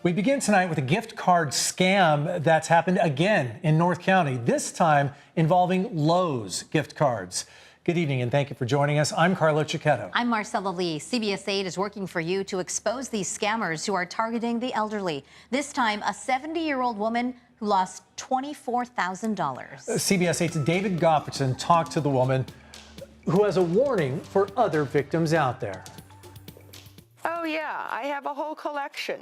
We begin tonight with a gift card scam that's happened again in North County, this time involving Lowe's gift cards. Good evening and thank you for joining us. I'm Carlo Cicchetto. I'm Marcella Lee. CBS 8 is working for you to expose these scammers who are targeting the elderly. This time, a 70-year-old woman who lost $24,000. CBS 8's David Goffredson talked to the woman who has a warning for other victims out there. Oh yeah, I have a whole collection.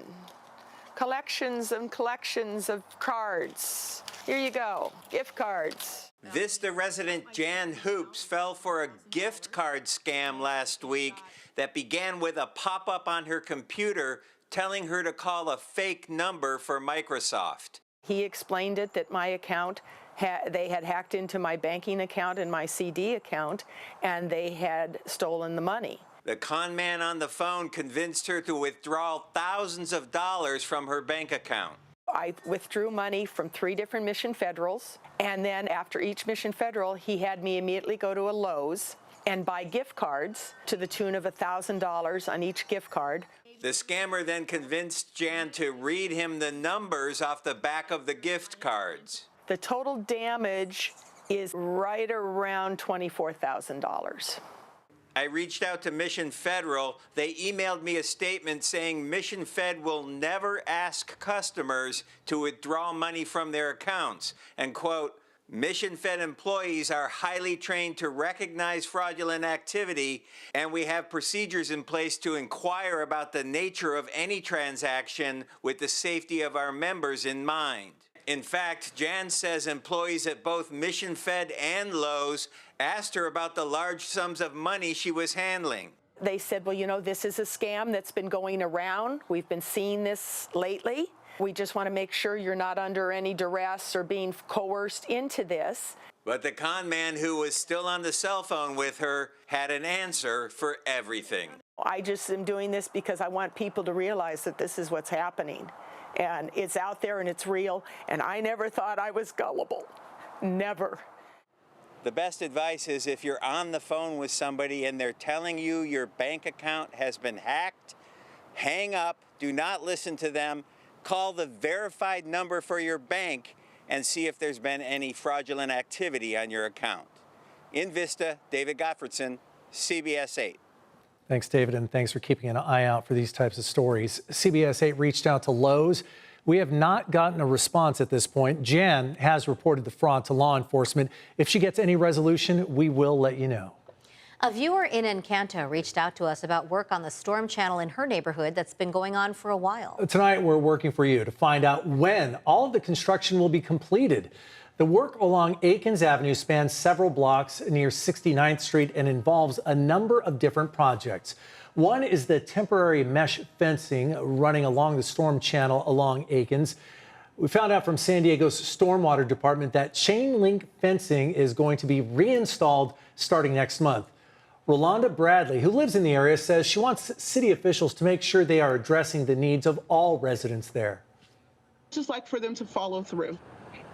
Collections and collections of cards. Here you go, gift cards. Vista resident Jan Hoops fell for a gift card scam last week that began with a pop-up on her computer telling her to call a fake number for Microsoft. He explained it that my account, they had hacked into my banking account and my CD account, and they had stolen the money. The con man on the phone convinced her to withdraw thousands of dollars from her bank account. I withdrew money from 3 different Mission Federals, and then after each Mission Federal, he had me immediately go to a Lowe's and buy gift cards to the tune of $1,000 on each gift card. The scammer then convinced Jan to read him the numbers off the back of the gift cards. The total damage is right around $24,000. I reached out to Mission Federal. They emailed me a statement saying Mission Fed will never ask customers to withdraw money from their accounts. And quote, Mission Fed employees are highly trained to recognize fraudulent activity, and we have procedures in place to inquire about the nature of any transaction with the safety of our members in mind. In fact, Jan says employees at both Mission Fed and Lowe's asked her about the large sums of money she was handling. They said, well, you know, this is a scam that's been going around. We've been seeing this lately. We just want to make sure you're not under any duress or being coerced into this. But the con man who was still on the cell phone with her had an answer for everything. I just am doing this because I want people to realize that this is what's happening. And it's out there and it's real, and I never thought I was gullible. Never. The best advice is if you're on the phone with somebody and they're telling you your bank account has been hacked, hang up, do not listen to them, call the verified number for your bank and see if there's been any fraudulent activity on your account. In Vista, David Goffredson, CBS 8. Thanks, David, and thanks for keeping an eye out for these types of stories. CBS 8 reached out to Lowe's. We have not gotten a response at this point. Jan has reported the fraud to law enforcement. If she gets any resolution, we will let you know. A viewer in Encanto reached out to us about work on the storm channel in her neighborhood that's been going on for a while. Tonight, we're working for you to find out when all of the construction will be completed. The work along Aikens Avenue spans several blocks near 69th Street and involves a number of different projects. One is the temporary mesh fencing running along the storm channel along Aikens. We found out from San Diego's Stormwater Department that chain link fencing is going to be reinstalled starting next month. Rolanda Bradley, who lives in the area, says she wants city officials to make sure they are addressing the needs of all residents there. Just like for them to follow through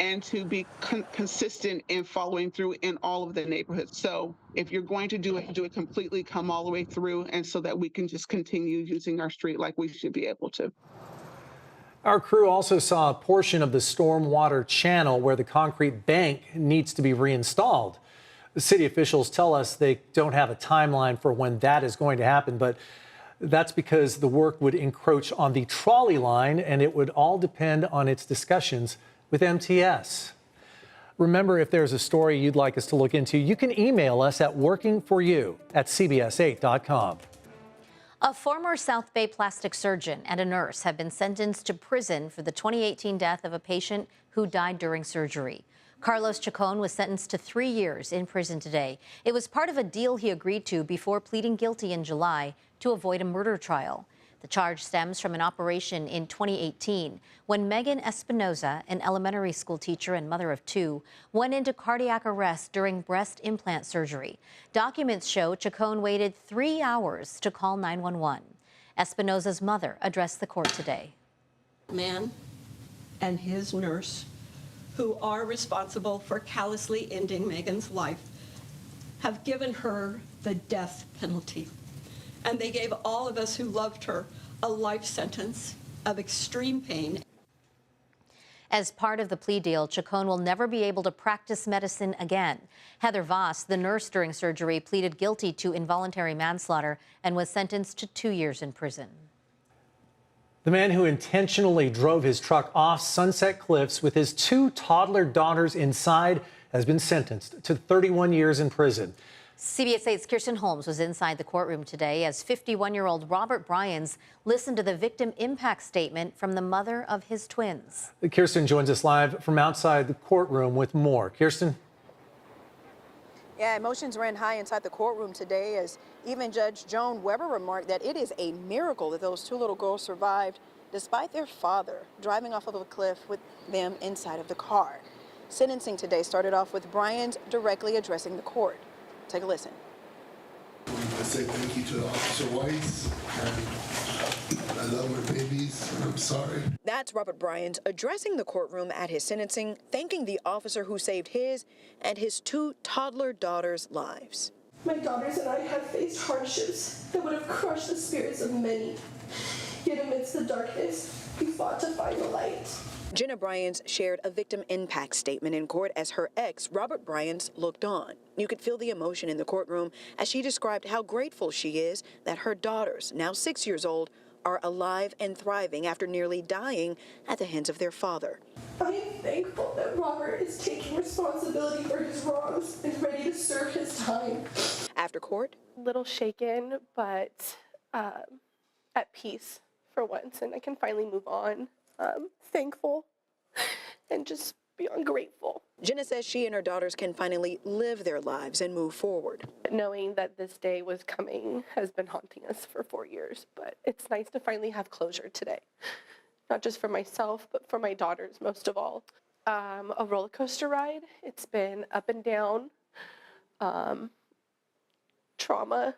and to be consistent in following through in all of the neighborhoods. So if you're going to do it completely, come all the way through, and so that we can just continue using our street like we should be able to. Our crew also saw a portion of the stormwater channel where the concrete bank needs to be reinstalled. The city officials tell us they don't have a timeline for when that is going to happen, but that's because the work would encroach on the trolley line, and it would all depend on its discussions with MTS. Remember, if there's a story you'd like us to look into, you can email us at workingforyou@cbs8.com. A former South Bay plastic surgeon and a nurse have been sentenced to prison for the 2018 death of a patient who died during surgery. Carlos Chacon was sentenced to 3 years in prison today. It was part of a deal he agreed to before pleading guilty in July to avoid a murder trial. The charge stems from an operation in 2018 when Megan Espinoza, an elementary school teacher and mother of 2, went into cardiac arrest during breast implant surgery. Documents show Chacon waited 3 hours to call 911. Espinoza's mother addressed the court today. Man and his nurse, who are responsible for callously ending Megan's life, have given her the death penalty. And they gave all of us who loved her a life sentence. of extreme pain. As part of the plea deal, Chacon will never be able to practice medicine again. Heather Voss, the nurse during surgery, pleaded guilty to involuntary manslaughter and was sentenced to 2 years in prison. The man who intentionally drove his truck off Sunset Cliffs with his 2 toddler daughters inside has been sentenced to 31 years in prison. CBS 8's Kirsten Holmes was inside the courtroom today as 51-year-old Robert Bryans listened to the victim impact statement from the mother of his twins. Kirsten joins us live from outside the courtroom with more. Kirsten? Yeah, emotions ran high inside the courtroom today as even Judge Joan Weber remarked that it is a miracle that those 2 little girls survived despite their father driving off of a cliff with them inside of the car. Sentencing today started off with Bryans directly addressing the court. Take a listen. I say thank you to Officer Weiss, and I love my babies, and I'm sorry. That's Robert Bryans addressing the courtroom at his sentencing, thanking the officer who saved his and his 2 toddler daughters' lives. My daughters and I have faced hardships that would have crushed the spirits of many. Yet amidst the darkness, we fought to find the light. Jenna Bryans shared a victim impact statement in court as her ex, Robert Bryans, looked on. You could feel the emotion in the courtroom as she described how grateful she is that her daughters, now 6 years old, are alive and thriving after nearly dying at the hands of their father. I am thankful that Robert is taking responsibility for his wrongs and ready to serve his time. After court, A little shaken, but at peace for once, and I can finally move on. Thankful and just beyond grateful. Jenna says she and her daughters can finally live their lives and move forward. Knowing that this day was coming has been haunting us for 4 years, but it's nice to finally have closure today. Not just for myself, but for my daughters most of all. A roller coaster ride. It's been up and down, trauma.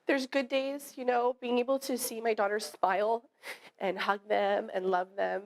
There's good days, you know, being able to see my daughters smile and hug them and love them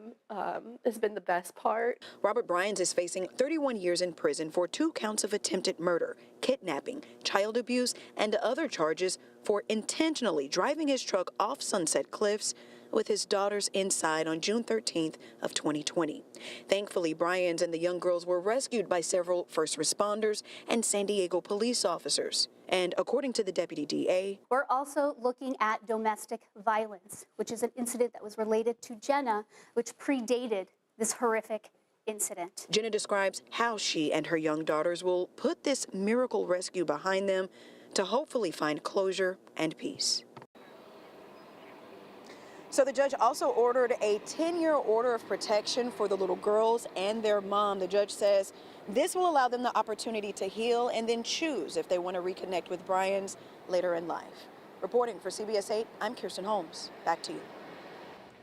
has been the best part. Robert Bryans is facing 31 years in prison for 2 counts of attempted murder, kidnapping, child abuse, and other charges for intentionally driving his truck off Sunset Cliffs with his daughters inside on June 13th of 2020. Thankfully, Bryans and the young girls were rescued by several first responders and San Diego police officers. And according to the deputy DA, we're also looking at domestic violence, which is an incident that was related to Jenna, which predated this horrific incident. Jenna describes how she and her young daughters will put this miracle rescue behind them to hopefully find closure and peace. So the judge also ordered a 10-year order of protection for the little girls and their mom. The judge says this will allow them the opportunity to heal and then choose if they want to reconnect with Bryans later in life. Reporting for CBS 8, I'm Kirsten Holmes. Back to you.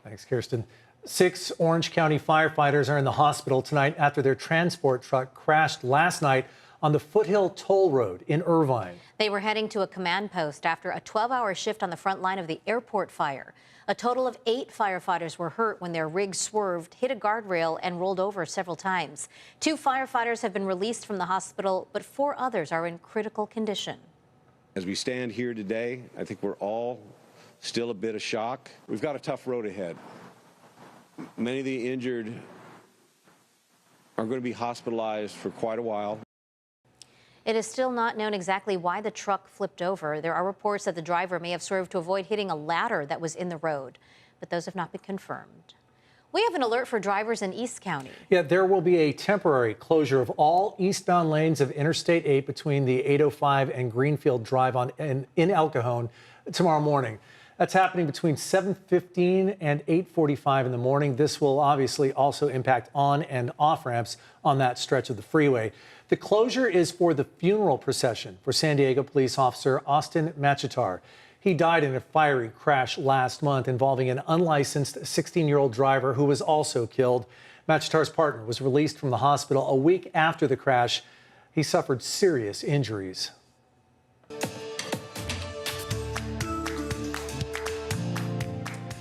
Thanks, Kirsten. 6 Orange County firefighters are in the hospital tonight after their transport truck crashed last night on the Foothill Toll Road in Irvine. They were heading to a command post after a 12-hour shift on the front line of the airport fire. A total of 8 firefighters were hurt when their rig swerved, hit a guardrail, and rolled over several times. 2 firefighters have been released from the hospital, but 4 others are in critical condition. As we stand here today, I think we're all still a bit of shock. We've got a tough road ahead. Many of the injured are going to be hospitalized for quite a while. It is still not known exactly why the truck flipped over. There are reports that the driver may have swerved to avoid hitting a ladder that was in the road, but those have not been confirmed. We have an alert for drivers in East County. Yeah, there will be a temporary closure of all eastbound lanes of Interstate 8 between the 805 and Greenfield Drive in El Cajon tomorrow morning. That's happening between 7:15 and 8:45 in the morning. This will obviously also impact on and off ramps on that stretch of the freeway. The closure is for the funeral procession for San Diego police officer Austin Machitar. He died in a fiery crash last month involving an unlicensed 16-year-old driver who was also killed. Machitar's partner was released from the hospital a week after the crash. He suffered serious injuries.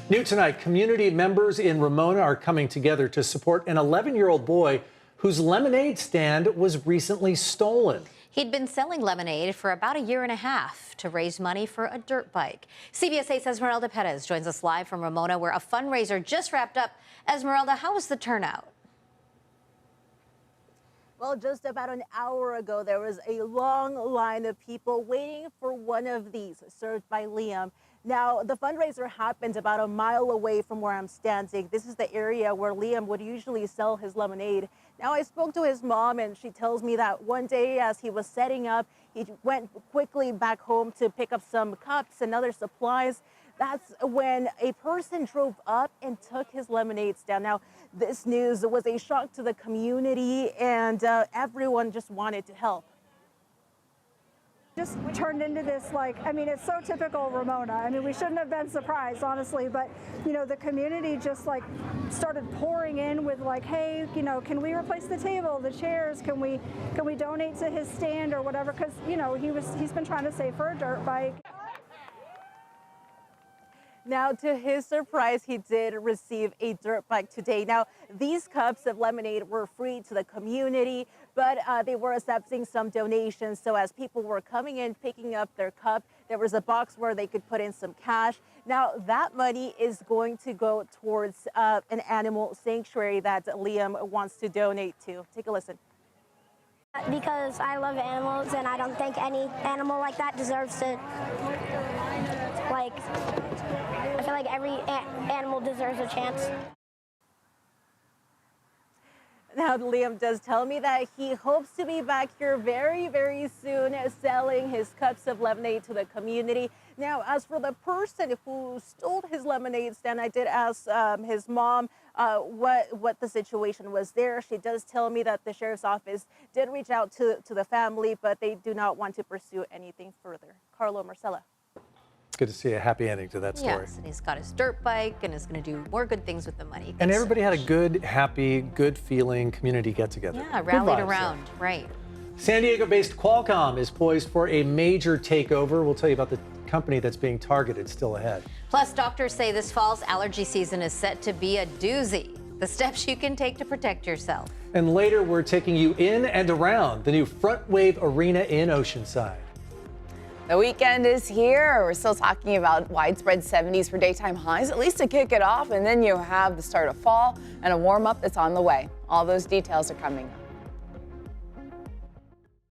New tonight, community members in Ramona are coming together to support an 11-year-old boy whose lemonade stand was recently stolen. He'd been selling lemonade for about a year and a half to raise money for a dirt bike. CBS 8's Esmeralda Perez joins us live from Ramona, where a fundraiser just wrapped up. Esmeralda, how was the turnout? Well, just about an hour ago, there was a long line of people waiting for one of these, served by Liam. Now, the fundraiser happened about a mile away from where I'm standing. This is the area where Liam would usually sell his lemonade. Now, I spoke to his mom, and she tells me that one day as he was setting up, he went quickly back home to pick up some cups and other supplies. That's when a person drove up and took his lemonades down. Now, this news was a shock to the community, and everyone just wanted to help. Just turned into this, like, I mean, it's so typical Ramona. I mean, we shouldn't have been surprised, honestly, but, you know, the community just like started pouring in with like, hey, you know, can we replace the table, the chairs? Can we donate to his stand or whatever? Because, you know, he's been trying to save for a dirt bike. Now, to his surprise, he did receive a dirt bike today. Now, these cups of lemonade were free to the community, but they were accepting some donations. So as people were coming in, picking up their cup, there was a box where they could put in some cash. Now, that money is going to go towards an animal sanctuary that Liam wants to donate to. Take a listen. Because I love animals, and I don't think any animal like that deserves to, like, I feel like every animal deserves a chance. Now, Liam does tell me that he hopes to be back here very, very soon selling his cups of lemonade to the community. Now, as for the person who stole his lemonade stand, I did ask his mom what the situation was there. She does tell me that the sheriff's office did reach out to the family, but they do not want to pursue anything further. Carlo, Marcella. Good to see a happy ending to that story. Yes, and he's got his dirt bike and is going to do more good things with the money. And everybody had a good, happy, good feeling community get-together. Yeah, rallied around, right. San Diego-based Qualcomm is poised for a major takeover. We'll tell you about the company that's being targeted still ahead. Plus, doctors say this fall's allergy season is set to be a doozy. The steps you can take to protect yourself. And later, we're taking you in and around the new Front Wave Arena in Oceanside. The weekend is here. We're still talking about widespread 70s for daytime highs, at least to kick it off. And then you have the start of fall and a warm up that's on the way. All those details are coming up.